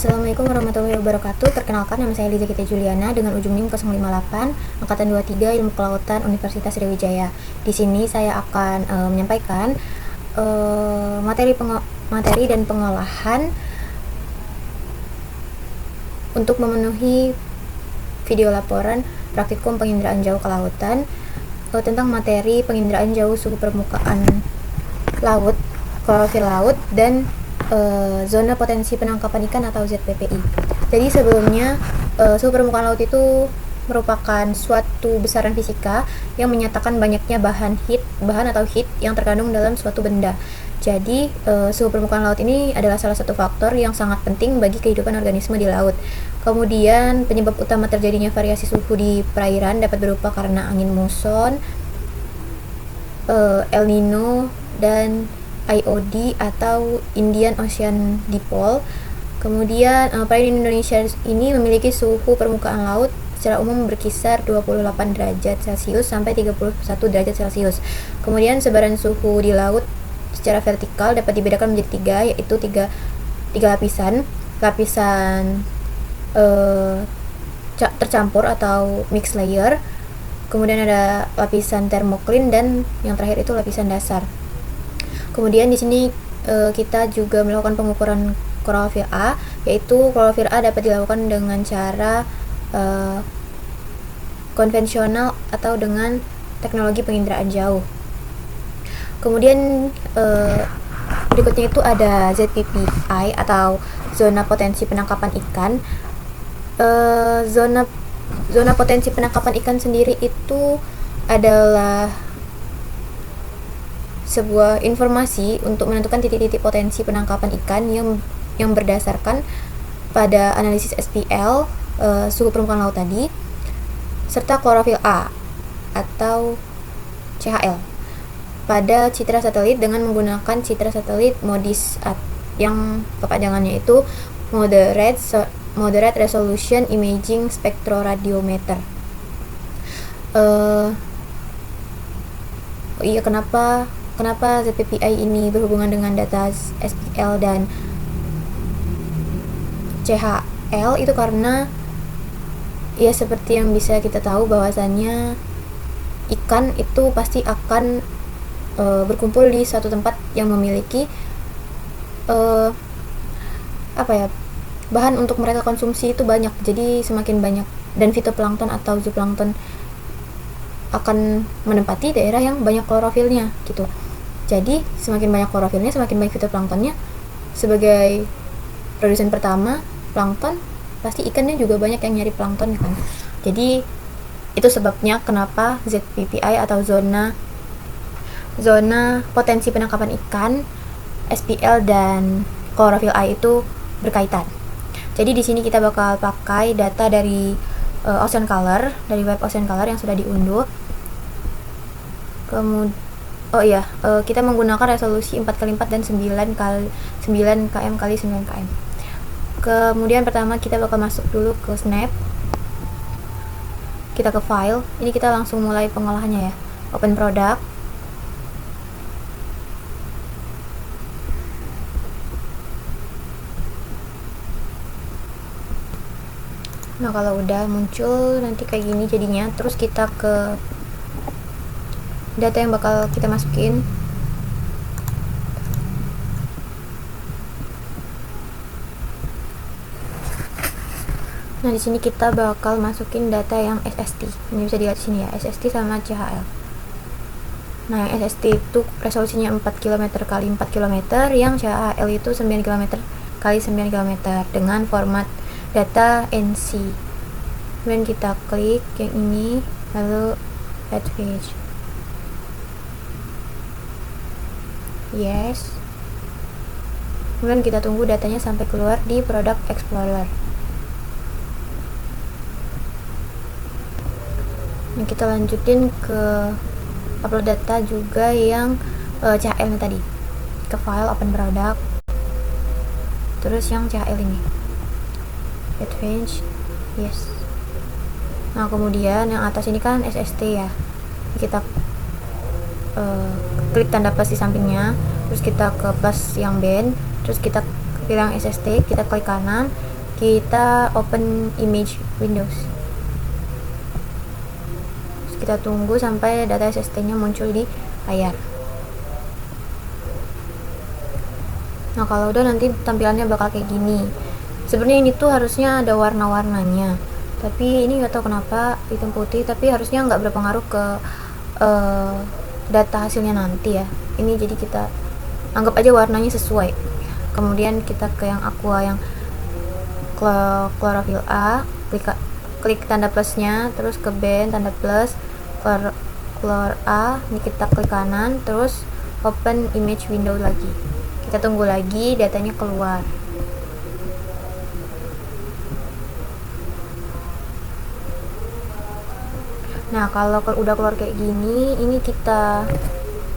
Assalamualaikum warahmatullahi wabarakatuh. Perkenalkan, nama saya Liza Gita Juliana dengan ujung NIM 058 angkatan 23 Ilmu Kelautan Universitas Sriwijaya. Di sini saya akan menyampaikan materi dan pengolahan untuk memenuhi video laporan praktikum penginderaan jauh kelautan tentang materi penginderaan jauh suhu permukaan laut, klorofil laut, dan zona potensi penangkapan ikan atau ZPPI. Jadi sebelumnya suhu permukaan laut itu merupakan suatu besaran fisika yang menyatakan banyaknya bahan atau heat yang terkandung dalam suatu benda. Jadi suhu permukaan laut ini adalah salah satu faktor yang sangat penting bagi kehidupan organisme di laut. Kemudian penyebab utama terjadinya variasi suhu di perairan dapat berupa karena angin muson, El Nino, dan IOD atau Indian Ocean Dipole. Kemudian perairan Indonesia ini memiliki suhu permukaan laut secara umum berkisar 28 derajat Celcius sampai 31 derajat Celcius. Kemudian sebaran suhu di laut secara vertikal dapat dibedakan menjadi tiga, yaitu tiga lapisan tercampur atau mixed layer. Kemudian ada lapisan thermocline dan yang terakhir itu lapisan dasar. Kemudian di sini kita juga melakukan pengukuran klorofil A, yaitu klorofil A dapat dilakukan dengan cara konvensional atau dengan teknologi penginderaan jauh. Kemudian berikutnya itu ada ZPPI atau zona potensi penangkapan ikan. Zona potensi penangkapan ikan sendiri itu adalah sebuah informasi untuk menentukan titik-titik potensi penangkapan ikan yang berdasarkan pada analisis SPL, suhu permukaan laut tadi, serta klorofil A atau CHL pada citra satelit dengan menggunakan citra satelit MODIS yang kepanjangannya itu Moderate Resolution Imaging Spectroradiometer. Kenapa ZPPI ini berhubungan dengan data SPL dan CHL? Itu karena ya seperti yang bisa kita tahu bahwasannya ikan itu pasti akan berkumpul di suatu tempat yang memiliki bahan untuk mereka konsumsi itu banyak. Jadi semakin banyak, dan fitoplankton atau zooplankton akan menempati daerah yang banyak klorofilnya gitu. Jadi semakin banyak klorofilnya, semakin banyak fitoplanktonnya. Sebagai produsen pertama plankton, pasti ikannya juga banyak yang nyari plankton kan. Jadi itu sebabnya kenapa ZPPI atau zona potensi penangkapan ikan, SPL dan klorofil A itu berkaitan. Jadi di sini kita bakal pakai data dari Ocean Color, dari web Ocean Color yang sudah diunduh. Kita menggunakan resolusi 4x4 dan 9 km x 9 km. Kemudian pertama kita bakal masuk dulu ke Snap. Kita ke file. Ini kita langsung mulai pengolahannya ya. Open product. Nah, kalau udah muncul nanti kayak gini jadinya. Terus kita ke data yang bakal kita masukin. Nah, di sini kita bakal masukin data yang SST. Ini bisa dilihat sini ya, SST sama CHL. Nah, yang SST itu resolusinya 4 km x 4 km, yang CHL itu 9 km x 9 km dengan format data NC. Kemudian kita klik yang ini, lalu add page. Yes. Kemudian kita tunggu datanya sampai keluar di Product Explorer. Nah, kita lanjutin ke upload data juga yang CHL tadi. Ke file open product. Terus yang CHL ini. Advance. Yes. Nah, kemudian yang atas ini kan SST ya. Kita klik tanda plus di sampingnya, terus kita ke plus yang band, terus kita pilih yang SST, kita klik kanan, kita open image Windows. Terus kita tunggu sampai data SSD nya muncul di layar. Nah kalau udah nanti tampilannya bakal kayak gini. Sebenarnya ini tuh harusnya ada warna-warnanya, tapi ini nggak tahu kenapa hitam putih, tapi harusnya nggak berpengaruh ke data hasilnya nanti ya. Ini jadi kita anggap aja warnanya sesuai. Kemudian kita ke yang aqua, yang chlorophyll A, klik tanda plusnya, terus ke band tanda plus, chlor A, ini kita klik kanan, terus open image window lagi. Kita tunggu lagi datanya keluar. Nah kalau udah keluar kayak gini, ini kita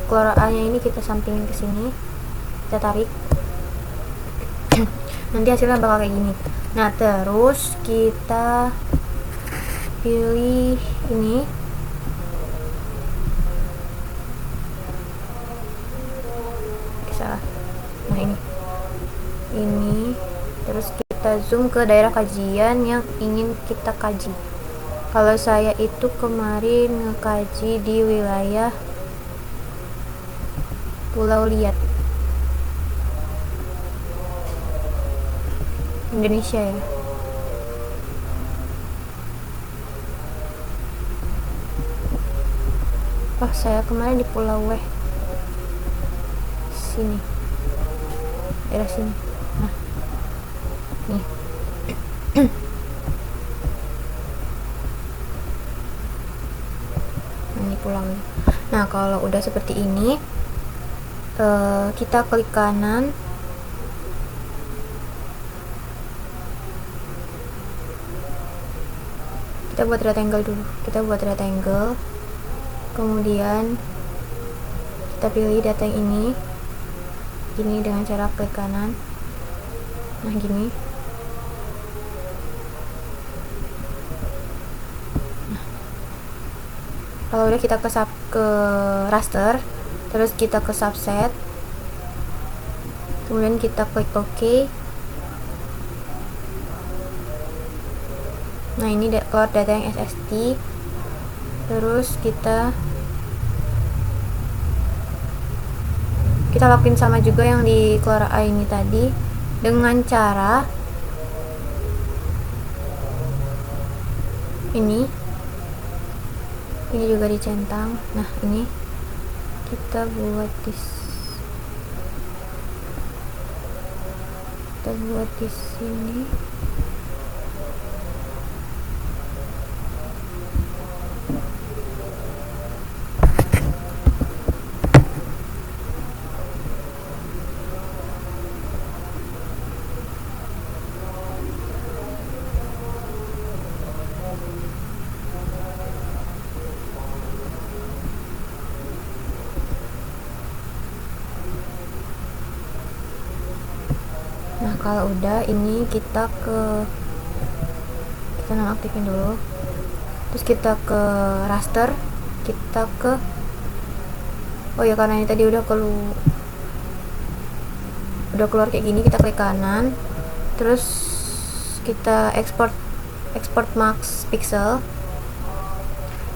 chlor A nya ini kita sampingin ke sini, kita tarik. Nanti hasilnya bakal kayak gini. Nah terus kita pilih ini, salah. Nah ini terus kita zoom ke daerah kajian yang ingin kita kaji. Kalau saya itu kemarin ngekaji di wilayah Pulau Liat, Indonesia ya. Oh saya kemarin di Pulau Weh, sini, daerah sini. Nah nih. Ini pulang. Nah kalau udah seperti ini, kita klik kanan, kita buat rectangle dulu. Kita buat rectangle, kemudian kita pilih data yang ini dengan cara klik kanan. Nah gini. Kalau udah kita ke raster, terus kita ke subset, kemudian kita klik OK. Nah ini keluar data yang SSD. Terus kita lakuin sama juga yang di Chlor A ini tadi, dengan cara ini juga dicentang. Nah ini kita buat di sini. Nah kalau udah ini kita nonaktifin dulu, terus kita ke raster, kita ke karena ini tadi udah keluar kayak gini, kita klik kanan, terus kita export max pixel.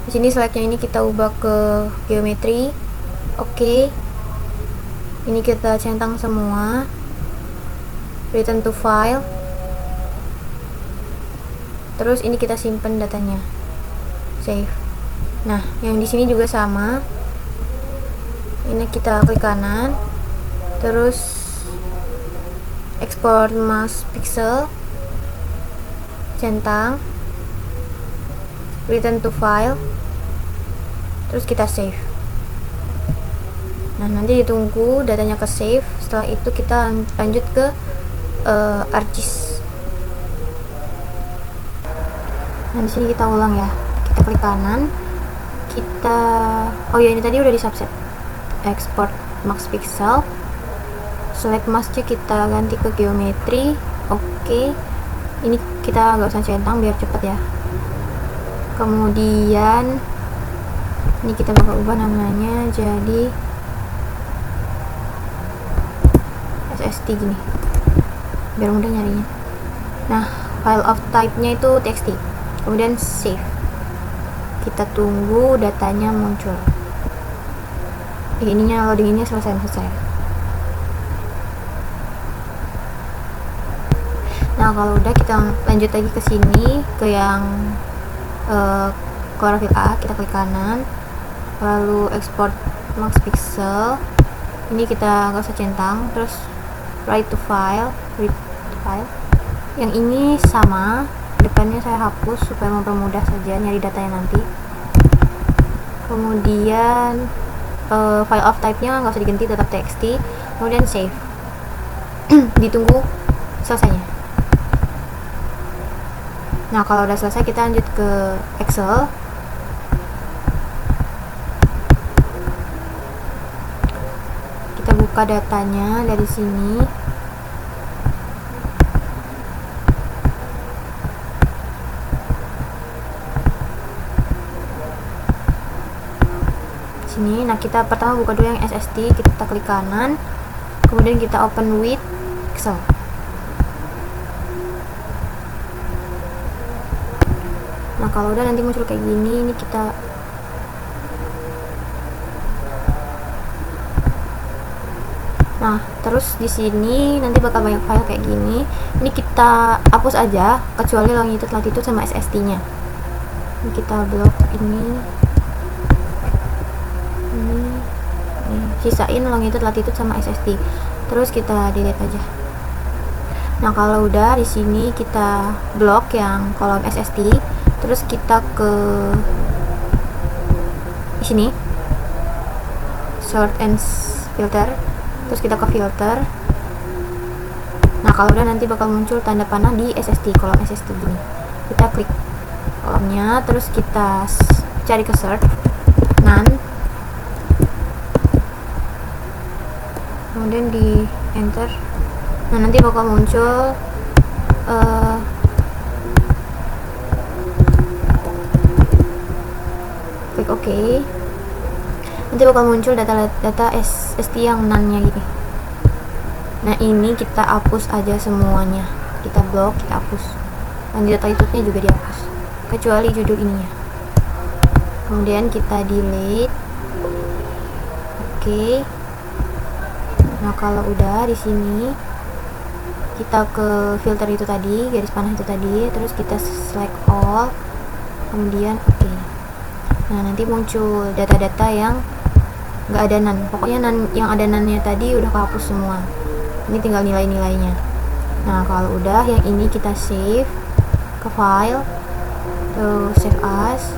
Di sini slide-nya ini kita ubah ke geometri. Oke. Ini kita centang semua. Return to file. Terus ini kita simpen datanya. Save. Nah, yang di sini juga sama. Ini kita klik kanan. Terus export max pixel. Centang. Return to file. Terus kita save. Nah, nanti ditunggu datanya ke save. Setelah itu kita lanjut ke ArcGIS. Nah, di sini kita ulang ya. Kita klik kanan. Ini tadi udah di subset. Export max pixel. Select masknya kita ganti ke geometri. Oke. Ini kita nggak usah centang biar cepet ya. Kemudian ini kita bakal ubah namanya jadi SSD gini, biar mudah nyarinya. Nah, file of type-nya itu txt, kemudian save. Kita tunggu datanya muncul. Ininya loading ini selesai. Nah, kalau udah kita lanjut lagi ke sini, ke yang chlorophyll A, kita klik kanan, lalu export max pixel. Ini kita nggak usah centang, terus read to file. Yang ini sama, depannya saya hapus supaya mempermudah saja nyari datanya nanti. Kemudian file of type-nya nggak usah diganti, tetap txt, kemudian save. Ditunggu selesainya. Nah, kalau udah selesai kita lanjut ke Excel. Kita buka datanya dari sini. Nah, kita pertama buka dulu yang SSD, kita klik kanan, kemudian kita open with Excel. Nah, kalau udah nanti muncul kayak gini, ini kita terus di sini nanti bakal banyak file kayak gini. Ini kita hapus aja kecuali longitude, latitude sama SSD-nya. Ini kita blok ini. Sisain longitude, latitude sama SSD. Terus kita delete aja. Nah, kalau udah di sini kita blok yang kolom SSD, terus kita ke sini sort and filter, terus kita ke filter. Nah, kalau udah nanti bakal muncul tanda panah di SSD, kolom SSD gini. Kita klik kolomnya, terus kita cari ke sort, none, kemudian di enter. Nah, nanti bakal muncul klik OK. Nanti bakal muncul data SSD yang none-nya gini. Nah, ini kita hapus aja semuanya. Kita blok, kita hapus. Lanjut latitude-nya juga dihapus, kecuali judul ininya. Kemudian kita delete. Oke. Nah, kalau udah di sini kita ke filter itu tadi, garis panah itu tadi, terus kita select all, kemudian oke. Nah, nanti muncul data-data yang nggak ada none. Pokoknya yang ada none-nya tadi udah kehapus semua. Ini tinggal nilai-nilainya. Nah, kalau udah yang ini kita save ke file, terus save as,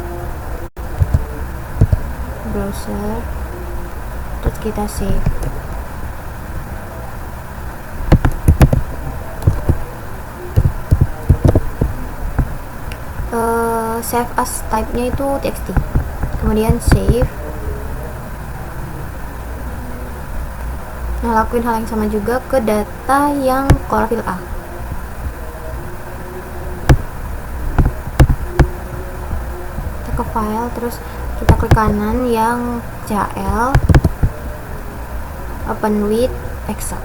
browser, terus kita save. Save as type-nya itu txt, kemudian save. Nah, lakuin hal yang sama juga ke data yang chlorophyll A. Kita ke file, terus kita klik kanan yang CHL, open with Excel.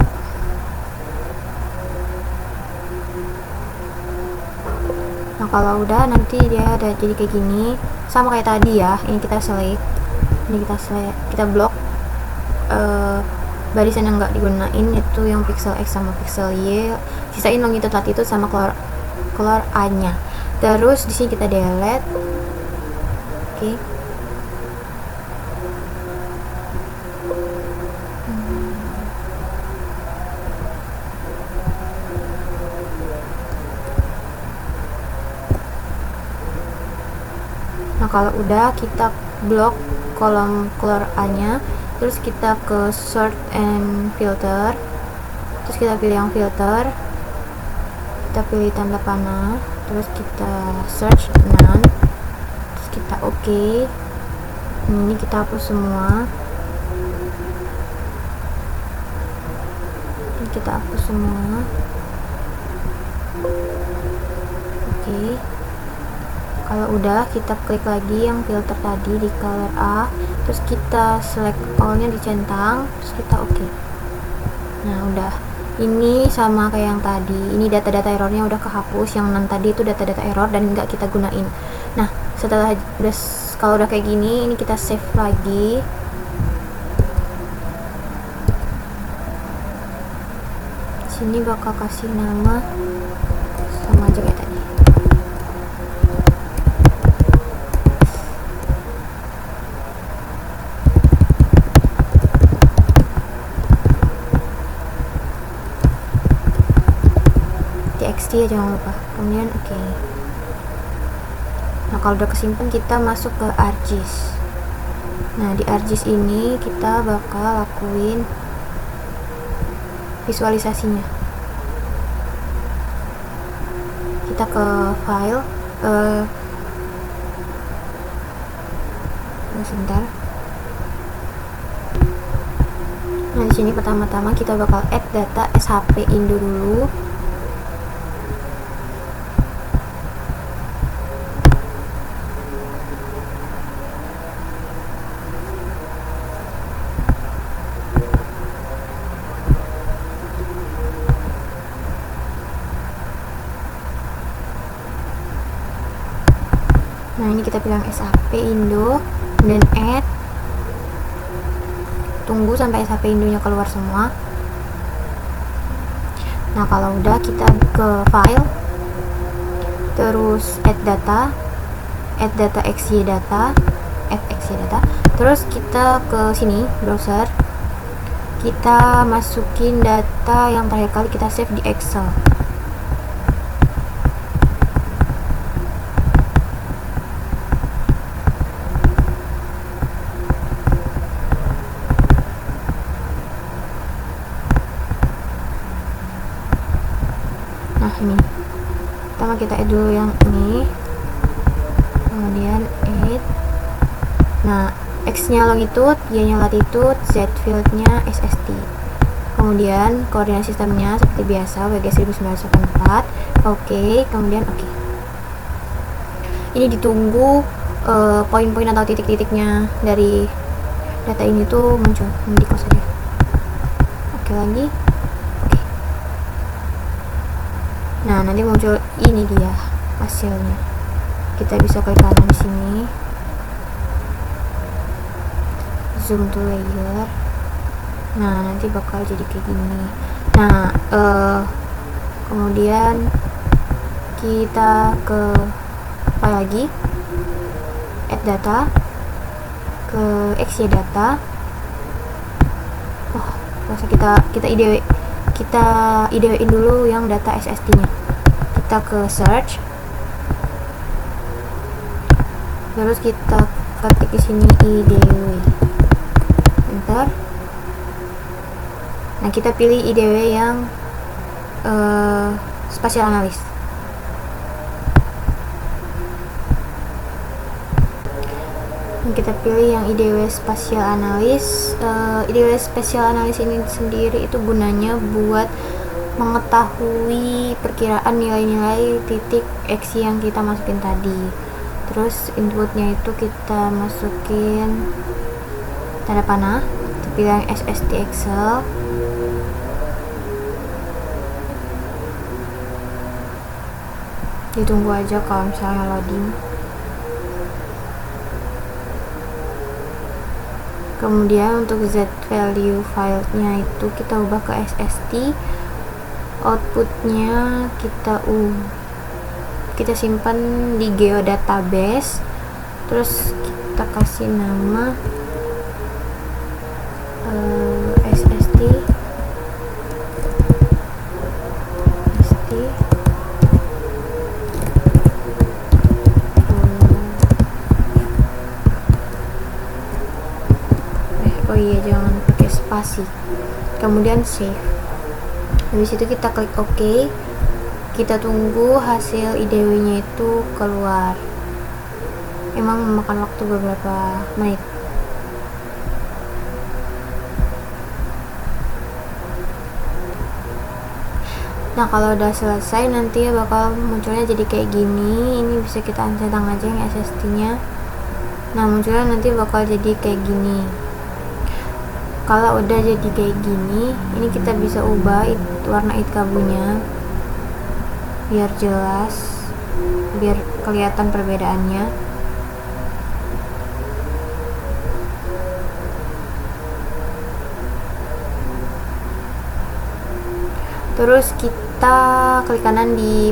Nah, kalau udah nanti dia ada jadi kayak gini, sama kayak tadi ya. Ini kita select, kita blok barisan yang nggak digunain, itu yang pixel X sama pixel Y. Sisain longitude, latitude sama color A-nya. Terus di sini kita delete. Oke. Nah, kalau udah kita blok kolom color A-nya, terus kita ke sort and filter, terus kita pilih yang filter, kita pilih tanda panah, terus kita search none, terus kita OK. Ini kita hapus semua. Ini kita hapus semua. Oke. Kalau udah, kita klik lagi yang filter tadi di color A, terus kita select all-nya dicentang, terus kita OK. Nah, udah. Ini sama kayak yang tadi, ini data-data errornya udah kehapus, yang tadi itu data-data error dan nggak kita gunain. Nah, setelah kalau udah kayak gini, ini kita save lagi. Sini bakal kasih nama sama aja kayak tadi. txt ya, jangan lupa. Kemudian oke. Nah, kalau udah kesimpan, kita masuk ke ArcGIS. Nah, di ArcGIS ini kita bakal lakuin visualisasinya. Kita ke file, sebentar. Nah, di sini pertama-tama kita bakal add data SHP Indo dulu. Nah, ini kita bilang SHP Indo dan add. Tunggu sampai SHP Indonya keluar semua. Nah, kalau udah, kita ke file, terus add data xy data, terus kita ke sini browser, kita masukin data yang terakhir kali kita save di Excel. Ini pertama kita add dulu yang ini, kemudian add. Nah, X nya longitude, Y nya latitude, Z field nya SST, kemudian koordinat sistemnya seperti biasa WG 1984. Oke, kemudian oke. Ini ditunggu poin-poin atau titik-titiknya dari data ini tuh muncul. Di close aja. Oke, lagi. Nah, nanti muncul ini dia hasilnya. Kita bisa klik kanan di sini, zoom to layer. Nah, nanti bakal jadi kayak gini. Nah, kemudian kita ke apa lagi? Add data, ke xy data. Oh, masa kita IDW-in dulu yang data SST-nya. Kita ke search, terus kita ketik di sini IDW, enter. Nah, kita pilih IDW yang spatial analysis. Kita pilih yang IDW spatial analysis. IDW spatial analysis ini sendiri itu gunanya buat mengetahui perkiraan nilai-nilai titik X yang kita masukin tadi. Terus inputnya itu kita masukin tanda panah, kita pilih yang SST Excel. Ditunggu aja kalau misalnya loading. Kemudian untuk Z value filenya itu kita ubah ke SST. Outputnya kita simpan di geodatabase. Terus kita kasih nama SST oh iya, jangan pakai spasi. Kemudian save. Habis itu kita klik OK. Kita tunggu hasil IDW nya itu keluar. Emang memakan waktu beberapa menit. Nah, kalau udah selesai nanti bakal munculnya jadi kayak gini. Ini bisa kita centang aja yang SST nya. Nah, munculnya nanti bakal jadi kayak gini. Kalau udah jadi kayak gini, ini kita bisa ubah warna itkabunya biar jelas, biar kelihatan perbedaannya. Terus kita klik kanan di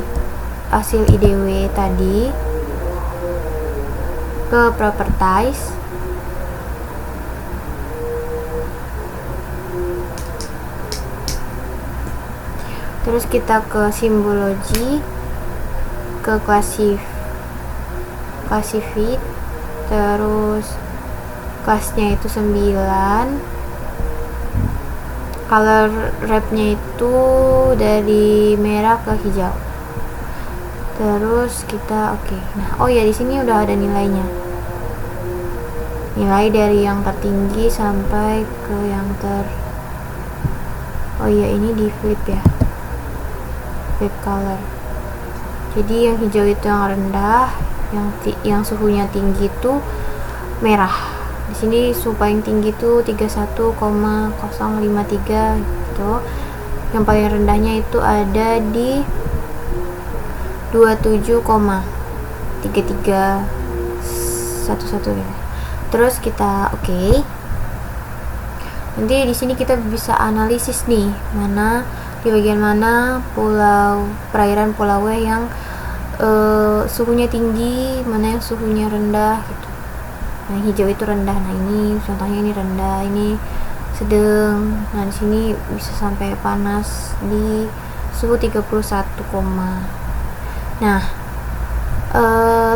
hasil IDW tadi, ke properties, terus kita ke simbology, ke classify, terus kelasnya itu 9, color wrapnya itu dari merah ke hijau. Terus kita oke. Nah, oh ya, di sini udah ada nilainya. Nilai dari yang tertinggi sampai ke yang oh iya, ini di flip ya. Flip color. Jadi yang hijau itu yang rendah, yang suhunya tinggi itu merah. Di sini suhu paling tinggi itu 31,053 gitu. Yang paling rendahnya itu ada di 27,3311 ya. Terus kita oke. Nanti di sini kita bisa analisis nih, di bagian mana perairan Pulau W yang suhunya tinggi, mana yang suhunya rendah gitu. Nah, hijau itu rendah. Nah, ini contohnya, ini rendah, ini sedang. Nah, di sini bisa sampai panas di suhu 31, Nah,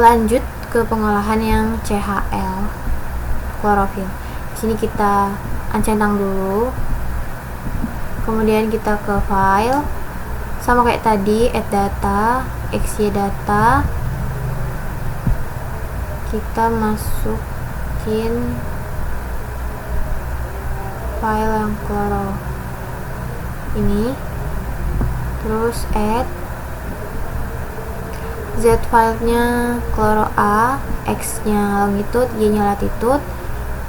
lanjut ke pengolahan yang CHL klorofil. Di sini kita centang dulu. Kemudian kita ke file. Sama kayak tadi, add data, xy data. Kita masukin file yang kloro ini, terus add z filenya kloro A, x nya longitude, y nya latitude,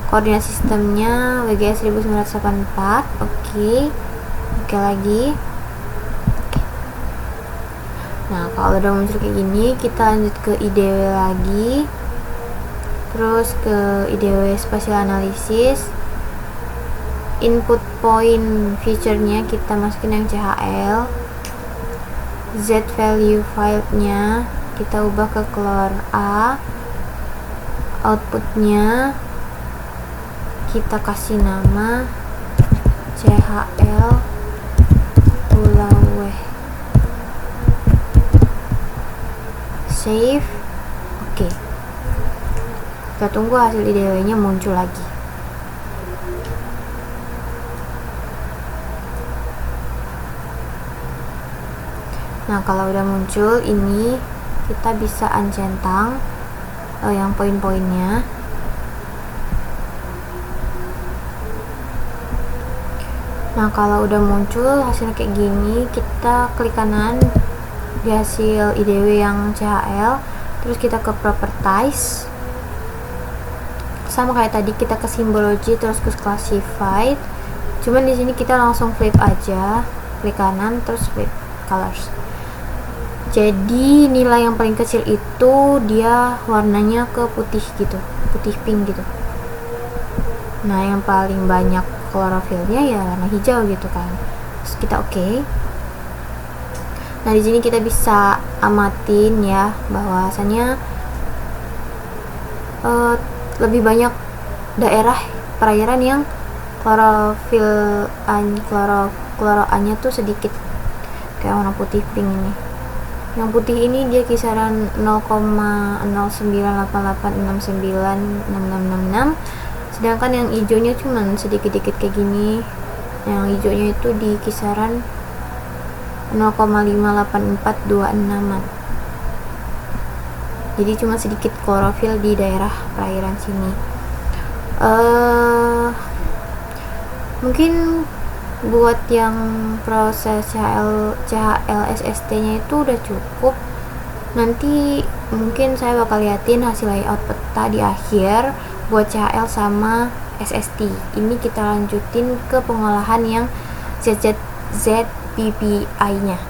koordinat sistemnya WGS 1984. Oke lagi. Nah, kalau udah muncul kayak gini, kita lanjut ke IDW lagi, terus ke IDW Spatial Analysis. Input point feature-nya kita masukin yang CHL. Z value file-nya kita ubah ke Clor A. Outputnya kita kasih nama CHL Pulau W. Save. Oke. Kita tunggu hasil IDW-nya muncul lagi. Nah, kalau udah muncul ini, kita bisa uncentang yang poin-poinnya. Nah, kalau udah muncul hasilnya kayak gini, kita klik kanan di hasil IDW yang CHL, terus kita ke properties. Sama kayak tadi, kita ke symbology terus ke classified. Cuman di sini kita langsung flip aja, klik kanan terus flip colors. Jadi nilai yang paling kecil itu dia warnanya ke putih gitu, putih pink gitu. Nah, yang paling banyak klorofilnya ya warna hijau gitu kan. Terus kita oke. Nah, di sini kita bisa amatin ya, bahwasanya lebih banyak daerah perairan yang klorofil kloroannya tuh sedikit, kayak warna putih pink ini. Yang putih ini dia kisaran 0,0988696666, sedangkan yang hijaunya cuman sedikit-sedikit kayak gini. Yang hijaunya itu di kisaran 0,58426. Jadi cuma sedikit klorofil di daerah perairan sini. Mungkin buat yang proses CHLSST nya itu udah cukup. Nanti mungkin saya bakal liatin hasil layout peta di akhir buat CHL sama SST. Ini kita lanjutin ke pengolahan yang ZPPI-nya.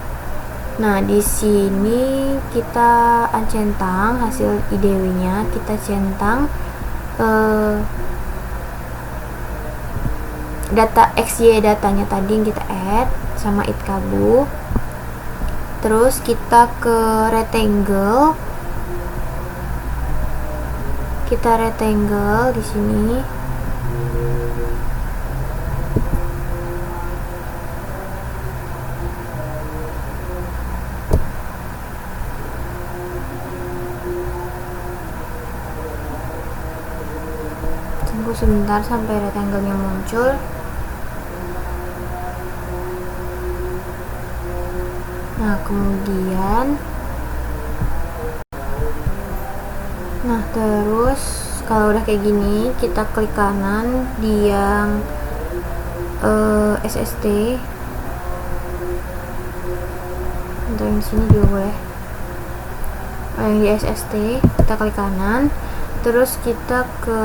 Nah, di sini kita centang hasil IDW-nya, kita centang data XY datanya tadi yang kita add sama itkabu. Terus kita ke rectangle. Kita rectangle di sini. Tunggu sebentar sampai rectangle-nya muncul. Nah, kemudian terus kalau udah kayak gini, kita klik kanan di yang SST. Untuk yang sini juga boleh. Yang di SST kita klik kanan, terus kita ke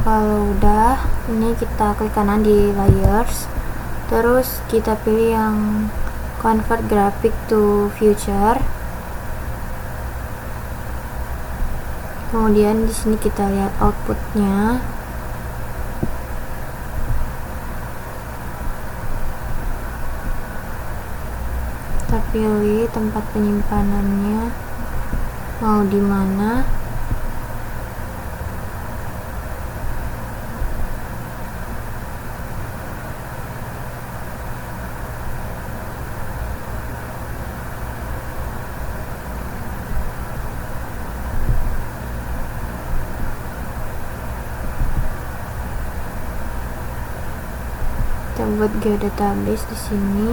kalau udah, ini kita klik kanan di layers, terus kita pilih yang convert graphic to future. Kemudian di sini kita lihat outputnya. Kita pilih tempat penyimpanannya mau di mana. Kita buat geodatabase di sini.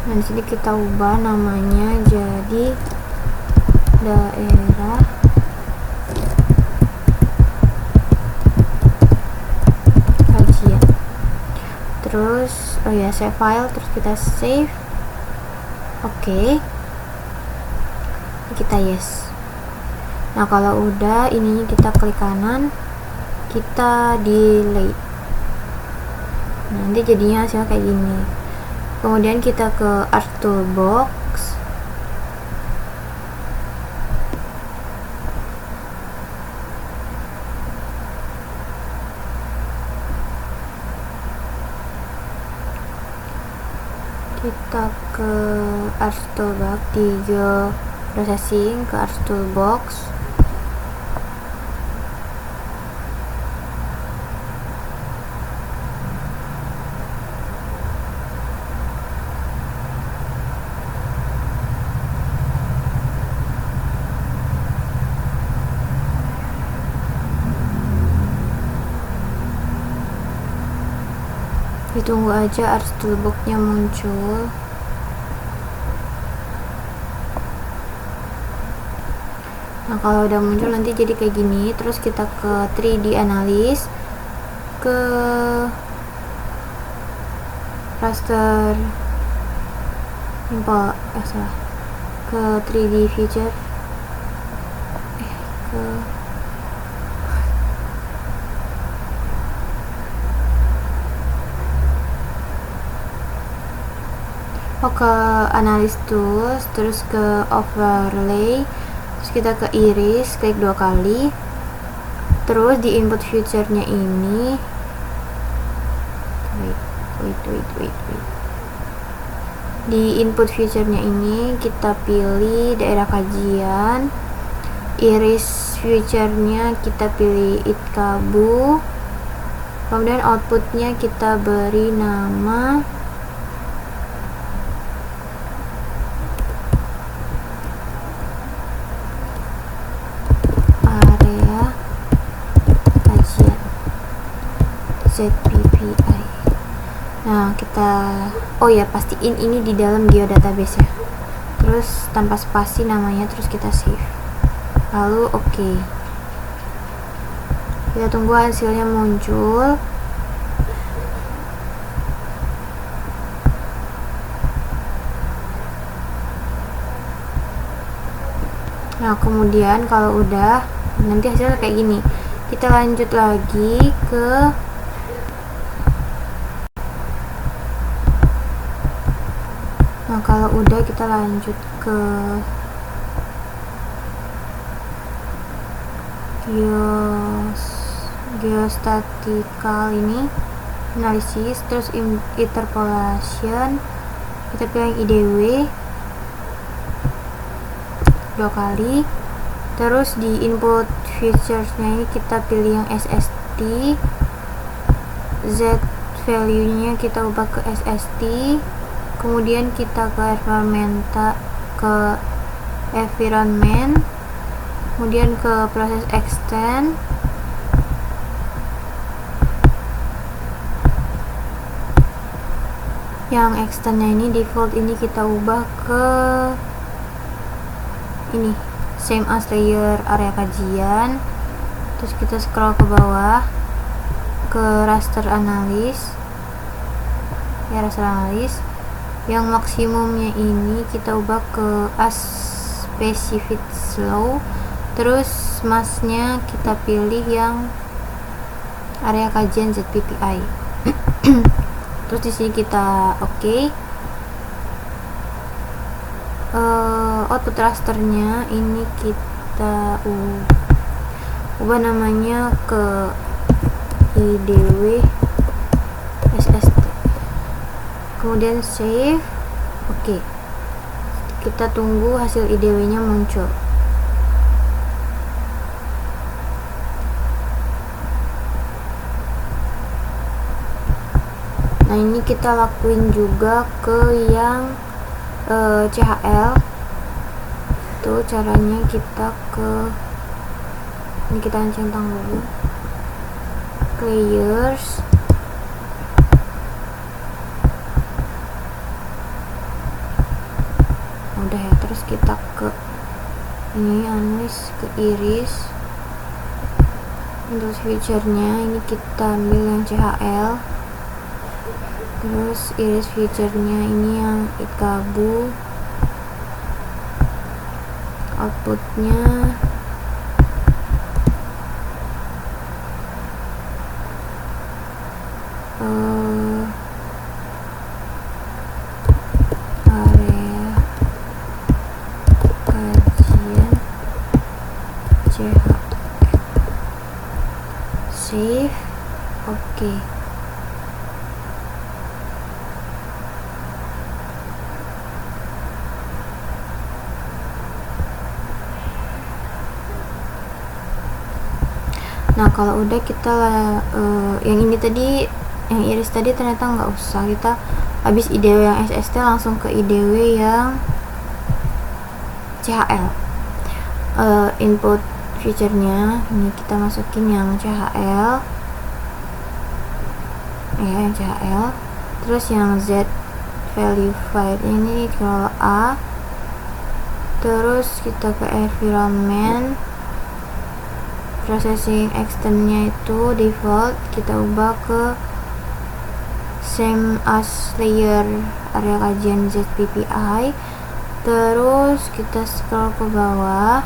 Nah, di sini kita ubah namanya jadi daerah kajian. Terus save file, terus kita save. Oke. Kita yes. Nah, kalau udah, ininya kita klik kanan, kita delete. Nanti jadinya hasilnya kayak gini. Kemudian kita ke Art Toolbox. Kita ke Art Toolbox di Processing, ke Art Toolbox. Ditunggu aja Art Toolbox-nya muncul. Nah, kalau udah muncul nanti jadi kayak gini. Terus kita ke 3D Analysis, ke raster import, salah, ke 3D feature, ke Analysis Tools, terus ke Overlay, terus kita ke Iris, klik 2 kali, terus di input future-nya ini wait. Di input future-nya ini kita pilih daerah kajian, Iris future-nya kita pilih itkabu, kemudian output-nya kita beri nama ZPPI. Nah, kita pastiin ini di dalam geodatabase ya. Terus tanpa spasi namanya, terus kita save. Lalu oke. Kita tunggu hasilnya muncul. Nah, kemudian kalau udah, nanti hasilnya kayak gini. Kita lanjut lagi ke kalau udah kita lanjut ke geostatical ini, analisis, terus interpolation. Kita pilih IDW 2 kali, terus di input featuresnya ini kita pilih yang SST, Z value nya kita ubah ke SST, kemudian kita ke environment, kemudian ke proses extend, yang extendnya ini default ini kita ubah ke ini same as layer area kajian. Terus kita scroll ke bawah ke raster analis, ya raster analis yang maksimumnya ini kita ubah ke as specific slow. Terus masknya kita pilih yang area kajian ZPPI. Terus di sini kita oke. Output rasternya ini kita ubah namanya ke IDW SST, kemudian save. Oke. Kita tunggu hasil IDW nya muncul. Nah, ini kita lakuin juga ke yang CHL. Tuh caranya, kita ini kita centang dulu layers, udah ya. Terus kita ke ini analis, ke iris. Untuk feature-nya ini kita ambil yang CHL, terus iris feature-nya ini yang ikabu. Outputnya area kajian CHL, save. Oke. Nah, kalau udah kita yang ini tadi, yang iris tadi ternyata nggak usah, kita habis IDW yang SST langsung ke IDW yang CHL. Input feature-nya ini kita masukin yang CHL, ya yang CHL. Terus yang Z value file ini kalau A, terus kita ke environment. Processing extendnya itu default kita ubah ke same as layer area kajian ZPPI. Terus kita scroll ke bawah,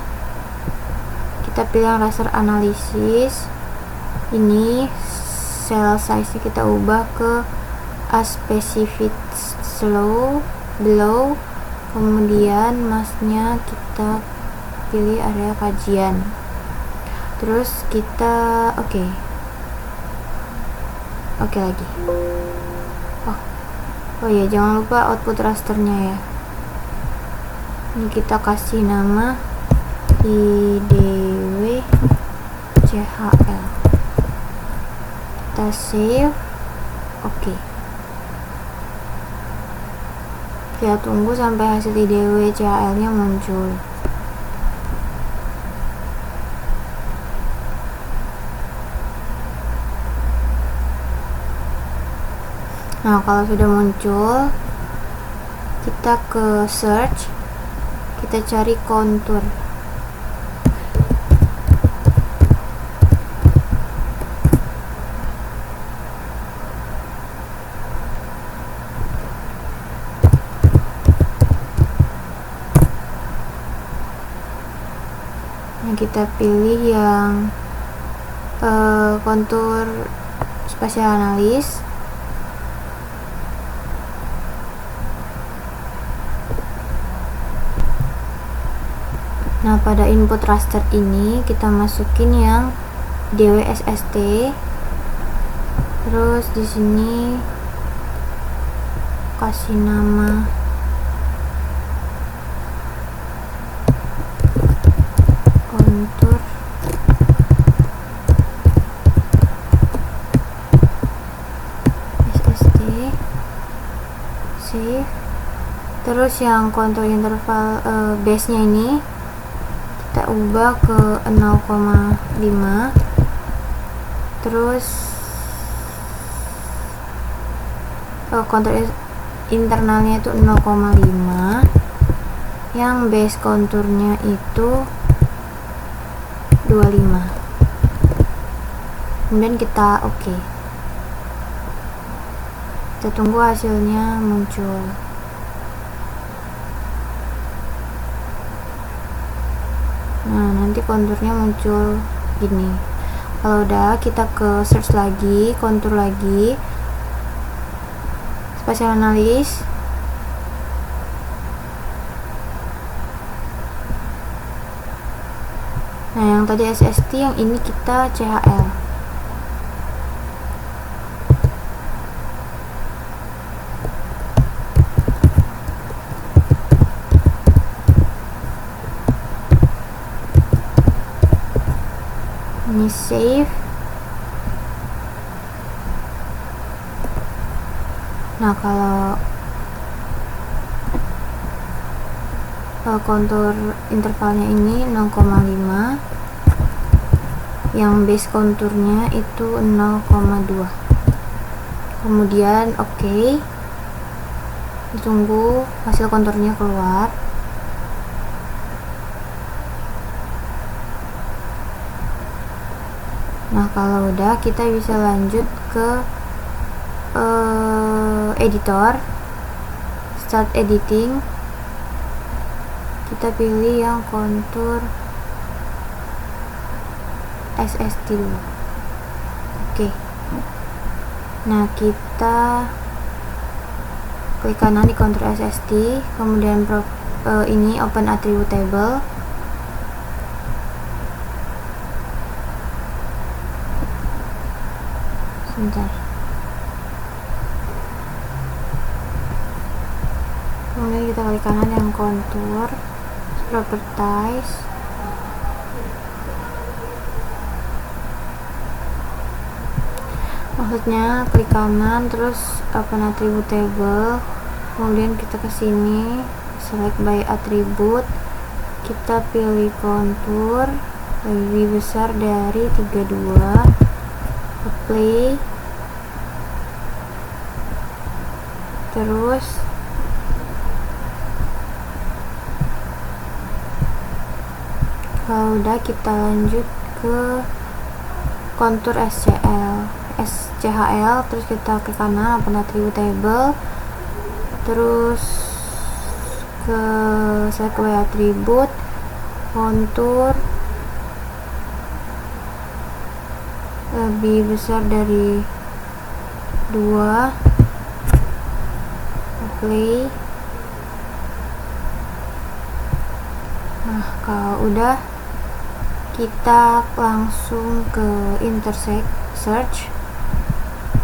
kita pilih raster analysis. Ini cell size nya kita ubah ke as specific slow below, kemudian masknya kita pilih area kajian. Terus kita oke lagi. Oh ya, jangan lupa output rasternya ya. Ini kita kasih nama IDW CHL. Kita save. Oke. Kita tunggu sampai hasil IDW CHL nya muncul. Nah, kalau sudah muncul, kita ke search, kita cari kontur. Nah, kita pilih yang kontur spatial analis. Nah, pada input raster ini kita masukin yang DWSST. Terus di sini kasih nama kontur SST, save. Terus yang kontur interval base nya ini kita ubah ke 0,5. Terus kontur internalnya itu 0,5, yang base konturnya itu 25. Kemudian kita oke. Kita tunggu hasilnya muncul. Nah, nanti konturnya muncul gini. Kalau udah, kita ke search lagi, kontur lagi, spatial analis. Nah, yang tadi SST, yang ini kita CHL. Ini save. Nah, kalau kontur intervalnya ini 0,5, yang base konturnya itu 0,2. Kemudian oke. Ditunggu hasil konturnya keluar. Nah, kalau udah, kita bisa lanjut ke editor, start editing. Kita pilih yang kontur SST dulu. Oke. Nah, kita klik kanan di kontur SST, kemudian ini open attribute table. Sebentar. Kemudian kita klik kanan yang kontur properties. Maksudnya klik kanan terus open attribute table, kemudian kita ke sini select by attribute, kita pilih kontur lebih besar dari 32, apply. Terus kalau udah, kita lanjut ke kontur SCHL, terus kita ke kanan open attribute table, terus ke select by attribute, kontur lebih besar dari 2, apply. Nah, kalau udah, kita langsung ke intersect search.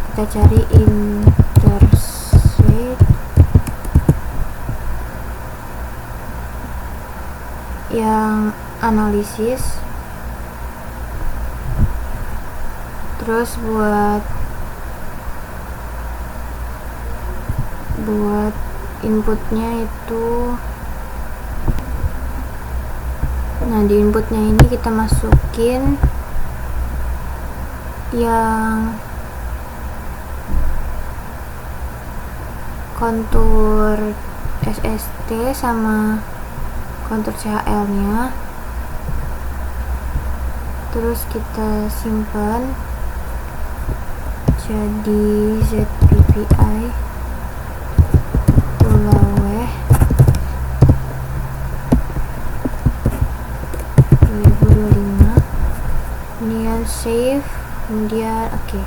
Kita cari intersect yang analisis. Terus buat inputnya itu, nah di inputnya ini kita masukin yang kontur SST sama kontur CHL nya, terus kita simpan jadi ZPPI Pulau kemudian oke.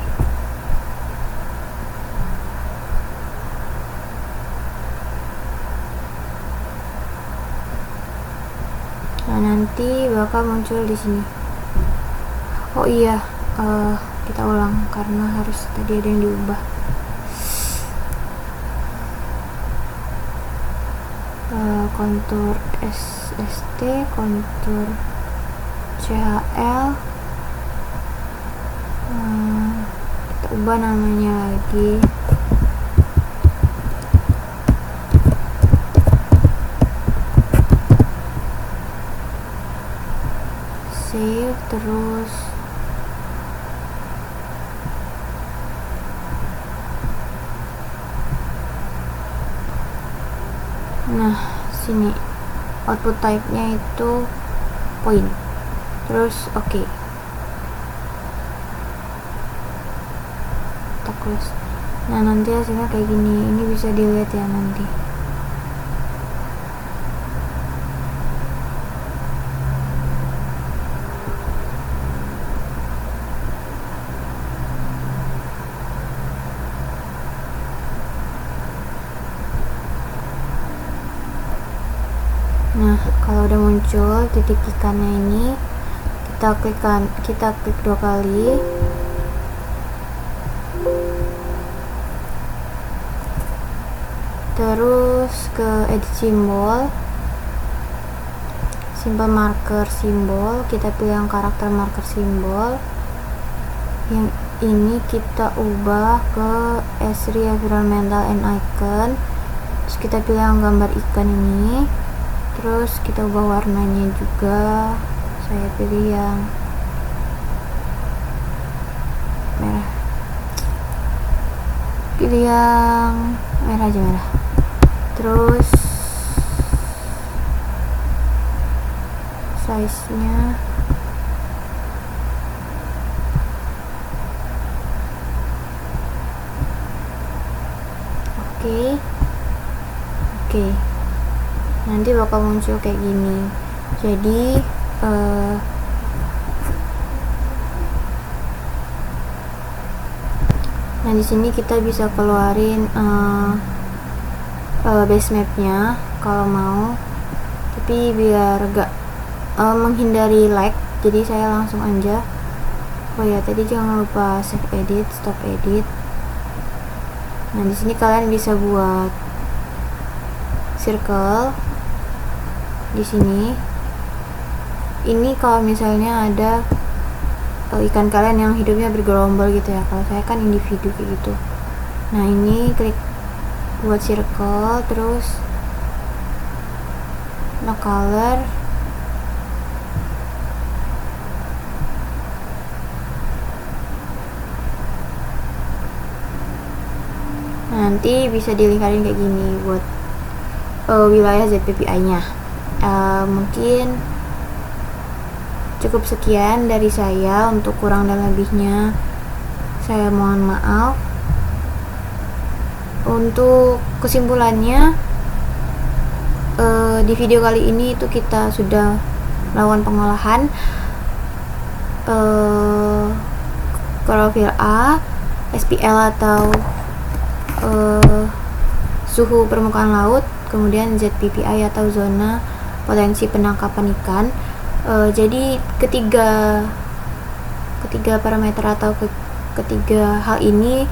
Nah, nanti bakal muncul di sini. Oh iya, kita ulang karena harus tadi ada yang diubah. Kontur SST, kontur CHL, kita ubah namanya lagi. Save, terus nah sini output type-nya itu point, terus oke. Kita close. Nah, nanti hasilnya kayak gini. Ini bisa dilihat ya nanti. Nah, kalau udah muncul titik ikannya ini, kita klik 2 kali. Terus ke edit simbol, simple marker simbol, kita pilih yang karakter marker simbol. Yang ini kita ubah ke Esri environmental and icon. Terus kita pilih yang gambar ikan ini. Terus kita ubah warnanya juga. Saya pilih yang merah. Pilih yang merah aja, merah. Terus size-nya oke. Nanti bakal muncul kayak gini. Jadi nah di sini kita bisa keluarin base mapnya kalau mau, tapi biar gak menghindari lag, jadi saya langsung aja. Oh ya, tadi jangan lupa save edit, stop edit. Nah, di sini kalian bisa buat circle di sini. Ini kalau misalnya ada ikan kalian yang hidupnya bergerombol gitu ya. Kalau saya kan individu kayak gitu. Nah, ini klik buat circle, terus no color, nanti bisa dilingkarin kayak gini buat wilayah ZPPI nya. Mungkin cukup sekian dari saya. Untuk kurang dan lebihnya saya mohon maaf. Untuk kesimpulannya, di video kali ini itu kita sudah melakukan pengolahan klorofil A, SPL atau suhu permukaan laut, kemudian ZPPI atau zona potensi penangkapan ikan. Jadi ketiga parameter atau ketiga hal ini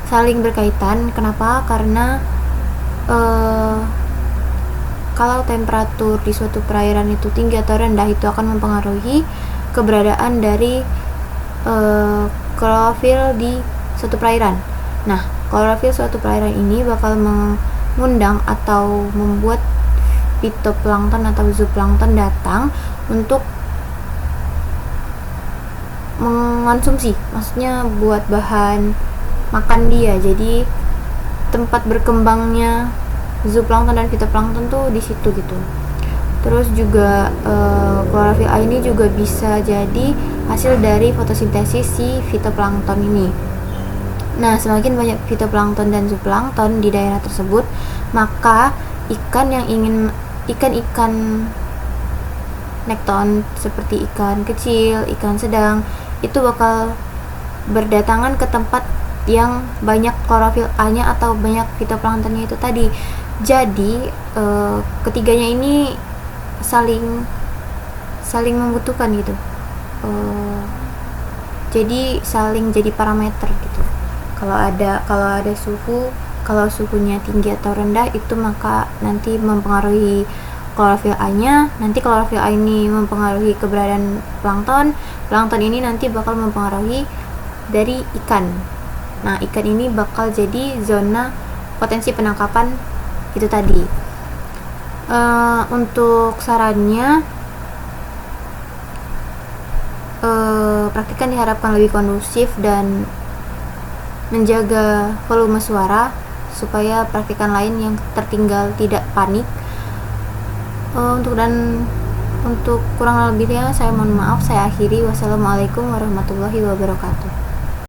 saling berkaitan. Kenapa? Karena kalau temperatur di suatu perairan itu tinggi atau rendah, itu akan mempengaruhi keberadaan dari klorofil di suatu perairan. Nah, klorofil suatu perairan ini bakal mengundang atau membuat fitoplankton atau zooplankton datang untuk mengonsumsi, maksudnya buat bahan makan dia. Jadi tempat berkembangnya zooplankton dan fitoplankton tuh di situ gitu. Terus juga klorofil A ini juga bisa jadi hasil dari fotosintesis si fitoplankton ini. Nah, semakin banyak fitoplankton dan zooplankton di daerah tersebut, maka ikan nekton seperti ikan kecil, ikan sedang, itu bakal berdatangan ke tempat yang banyak klorofil A-nya atau banyak fitoplanktonnya itu tadi. Jadi ketiganya ini saling membutuhkan gitu. Jadi saling jadi parameter gitu. Kalau ada suhu, kalau suhunya tinggi atau rendah itu maka nanti mempengaruhi klorofil A-nya. Nanti klorofil A ini mempengaruhi keberadaan plankton. Plankton ini nanti bakal mempengaruhi dari ikan. Nah, ikan ini bakal jadi zona potensi penangkapan itu tadi. Untuk sarannya, praktikan diharapkan lebih kondusif dan menjaga volume suara supaya praktikan lain yang tertinggal tidak panik. Untuk kurang lebihnya saya mohon maaf, saya akhiri. Wassalamualaikum warahmatullahi wabarakatuh.